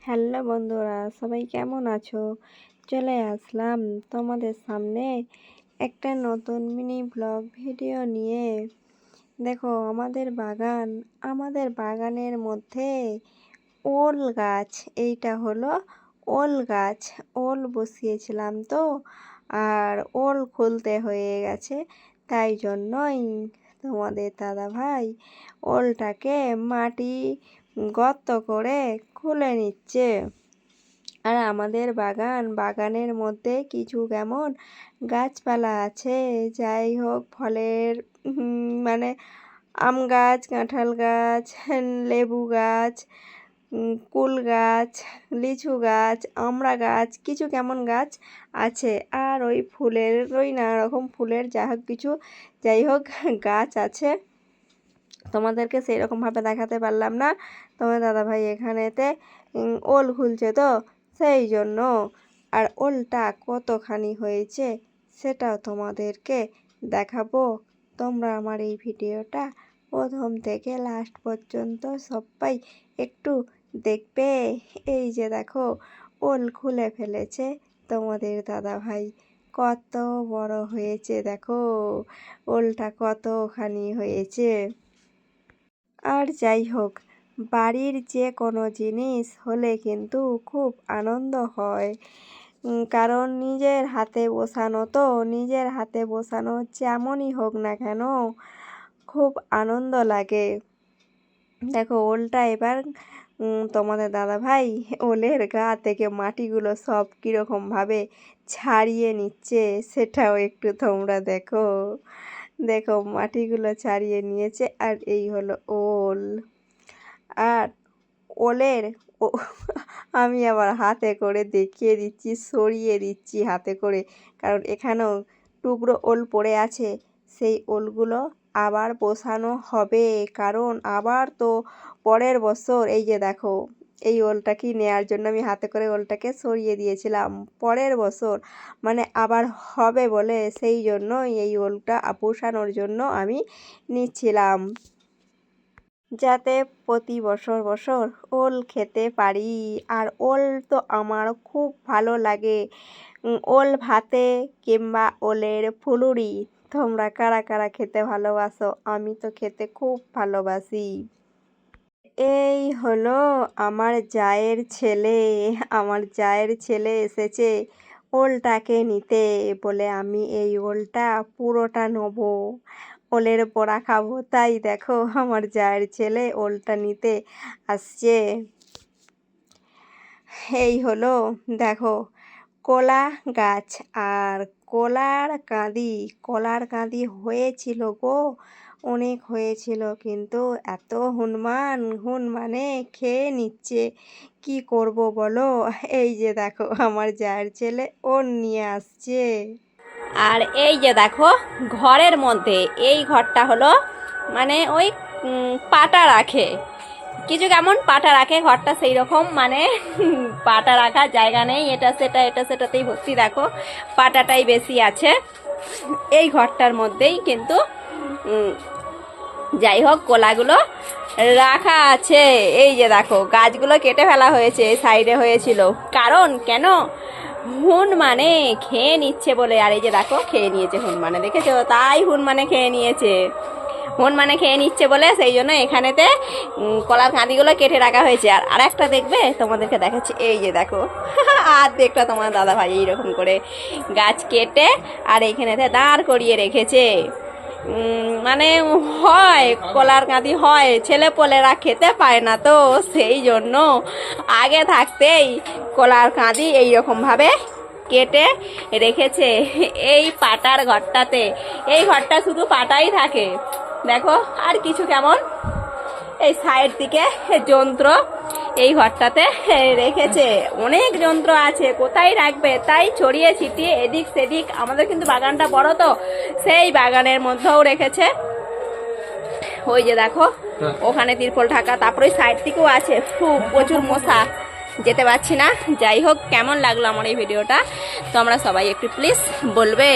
Hello বন্ধুরা, সবাই কেমন আছো? চলে আসলাম তোমাদের সামনে একটা নতুন মিনি ব্লগ ভিডিও নিয়ে। দেখো আমাদের বাগানের মধ্যে ওল গাছ, এইটা হলো ওল গাছ। ওল বসিয়েছিলাম তো, আর ওল খুলতে হয়ে গেছে, তাই জন্যই তোমাদের দাদা ভাই ওলটাকে মাটি গর্ত করে খুলে নিচ্ছে। আর আমাদের বাগানের মধ্যে কিছু কেমন গাছপালা আছে, যাই হোক ফলের মানে আম গাছ, কাঁঠাল গাছ, লেবু গাছ, কুল গাছ, লিচু গাছ, আমড়া গাছ, কিছু কেমন গাছ আছে। আর ওই ফুলের নানা রকম ফুলের যাই হোক গাছ আছে। তোমাদেরকে সেই রকমভাবে দেখাতে পারলাম না, তোমার দাদাভাই এখানেতে ওল খুলছে তো সেই জন্য। আর ওলটা কতখানি হয়েছে সেটাও তোমাদেরকে দেখাবো। তোমরা আমার এই ভিডিওটা প্রথম থেকে লাস্ট পর্যন্ত সবাই একটু দেখবে। এই যে দেখো, ওল খুলে ফেলেছে তোমাদের দাদাভাই। কত বড় হয়েছে দেখো, ওলটা কতখানি হয়েছে। আর যাই হোক, বাড়ির যে কোনো জিনিস হলে কিন্তু খুব আনন্দ হয়, কারণ নিজের হাতে বসানো যেমনই হোক না কেন খুব আনন্দ লাগে। দেখো ওলটা এবার তোমাদের দাদাভাই ওলের গা থেকে মাটিগুলো সব কীরকমভাবে ছাড়িয়ে নিচ্ছে, সেটাও একটু তোমরা দেখো। দেখো মাটিগুলো ছাড়িয়ে নিয়েছে, আর এই হলো ওল। আর ওলের আমি আবার হাতে করে দেখিয়ে দিচ্ছি, সরিয়ে দিচ্ছি হাতে করে, কারণ এখানেও টুকরো ওল পড়ে আছে। সেই ওলগুলো আবার বসানো হবে, কারণ আবার তো পরের বছর, এই যে দেখো এই ওলটা কি নেয়ার জন্য আমি হাতে করে ওলটাকে সরিয়ে দিয়েছিলাম। পরের বছর মানে আবার হবে বলে, সেই জন্য এই ওলটা বসানোর জন্য আমি নিচ্ছিলাম, যাতে প্রতি বছর ওল খেতে পারি। আর ওল তো আমার খুব ভালো লাগে, ওল ভাতে কিংবা ওলের ফুলুরি। তোমরা কারা কারা খেতে ভালোবাসো? আমি তো খেতে খুব ভালোবাসি। এই হলো আমার জায়ের ছেলে এসেছে ওলটাকে নিতে, বলে আমি এই ওলটা পুরোটা নেবো, ওলের বড়া খাবো। তাই দেখো আমার জায়ের ছেলে ওলটা নিতে আসছে। এই হলো দেখো কলা গাছ, আর কলার কাঁদি হয়েছিল গো, অনেক হয়েছিল, কিন্তু এত হুনমানে খেয়ে নিচ্ছে, কি করব বলো। এই যে দেখো আমার জায়ের ছেলে ওর নিয়ে আসছে। আর এই যে দেখো ঘরের মধ্যে, এই ঘরটা হলো মানে ওই পাটা রাখে, কিছু কেমন পাটা রাখে ঘরটা, সেই রকম মানে পাটা রাখার জায়গা নেই, এটা সেটাতেই ভর্তি। দেখো পাটাটাই বেশি আছে এই ঘরটার মধ্যেই, কিন্তু যাই হোক কলাগুলো রাখা আছে। এই যে দেখো গাছগুলো কেটে ফেলা হয়েছে, সাইডে হয়েছিল, কারণ কেন মানে খেয়ে নিচ্ছে বলে। আর এই যে দেখো খেয়ে নিয়েছে মানে দেখেছো, তাই মানে খেয়ে নিয়েছে, মানে খেয়ে নিচ্ছে বলে সেই জন্য এখানেতে কলার কাঁদিগুলো কেটে রাখা হয়েছে। আর একটা দেখবে তোমাদেরকে দেখাচ্ছি, এই যে দেখো আর দেখলো তোমার দাদা ভাই এইরকম করে গাছ কেটে আর এইখানেতে দাঁড় করিয়ে রেখেছে। মানে হয় কলার কাঁদি হয়, ছেলেপোলেরা খেতে পায় না, তো সেই জন্য আগে থাকতেই কলার কাঁদি এইরকমভাবে কেটে রেখেছে এই পাটার ঘরটাতে। এই ঘরটা শুধু পাটাই থাকে, দেখো আর কিছু কেমন এই সাইড দিকে যন্ত্র এই ঘরটাতে রেখেছে, অনেক যন্ত্র আছে, কোথায় রাখবে তাই ছড়িয়ে ছিটিয়ে এদিক সেদিক। আমাদের কিন্তু বাগানটা বড়, তো সেই বাগানের মধ্যেও রেখেছে। ওই যে দেখো ওখানে তিরপল ঢাকা, তারপরে ওই সাইড থেকেও আছে, প্রচুর মশা, যেতে পারছি না। যাই হোক কেমন লাগলো আমার এই ভিডিওটা তোমরা সবাই একটু প্লিজ বলবে।